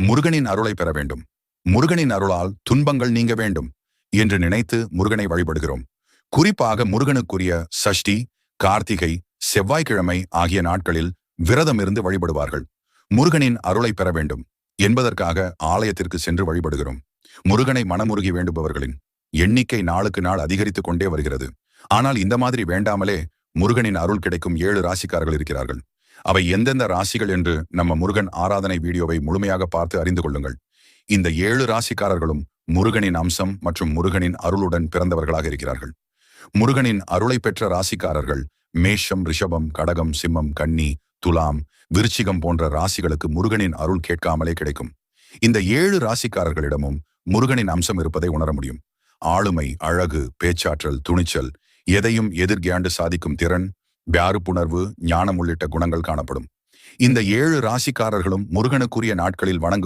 முருகனின் அருளை பெற வேண்டும், முருகனின் அருளால் துன்பங்கள் நீங்க வேண்டும் என்று நினைத்து முருகனை வழிபடுகிறோம். குறிப்பாக முருகனுக்குரிய சஷ்டி, கார்த்திகை, செவ்வாய்க்கிழமை ஆகிய நாட்களில் விரதம் இருந்து வழிபடுவார்கள். முருகனின் அருளை பெற வேண்டும் என்பதற்காக ஆலயத்திற்கு சென்று வழிபடுகிறோம். முருகனை மனமுருகி வேண்டுபவர்களின் எண்ணிக்கை நாளுக்கு நாள் அதிகரித்துக் கொண்டே வருகிறது. ஆனால் இந்த மாதிரி வேண்டாமலே முருகனின் அருள் கிடைக்கும் 7 ராசிக்காரர்கள் இருக்கிறார்கள். அவை எந்தெந்த ராசிகள் என்று நம்ம முருகன் ஆராதனை வீடியோவை முழுமையாக பார்த்து அறிந்து கொள்ளுங்கள். இந்த 7 ராசிக்காரர்களும் முருகனின் அம்சம் மற்றும் முருகனின் அருளுடன் பிறந்தவர்களாக இருக்கிறார்கள். முருகனின் அருளை பெற்ற ராசிக்காரர்கள் மேஷம், ரிஷபம், கடகம், சிம்மம், கன்னி, துலாம், விருச்சிகம் போன்ற ராசிகளுக்கு முருகனின் அருள் கேட்காமலே கிடைக்கும். இந்த 7 ராசிக்காரர்களிடமும் முருகனின் அம்சம் இருப்பதை உணர முடியும். ஆளுமை, அழகு, பேச்சாற்றல், துணிச்சல், எதையும் எதிர்கேண்டு சாதிக்கும் திறன், வியாறுப்புணர்வு, ஞானம் உள்ளிட்ட குணங்கள் காணப்படும். இந்த 7 ராசிக்காரர்களும் முருகனுக்குரிய நாட்களில் வணங்குவது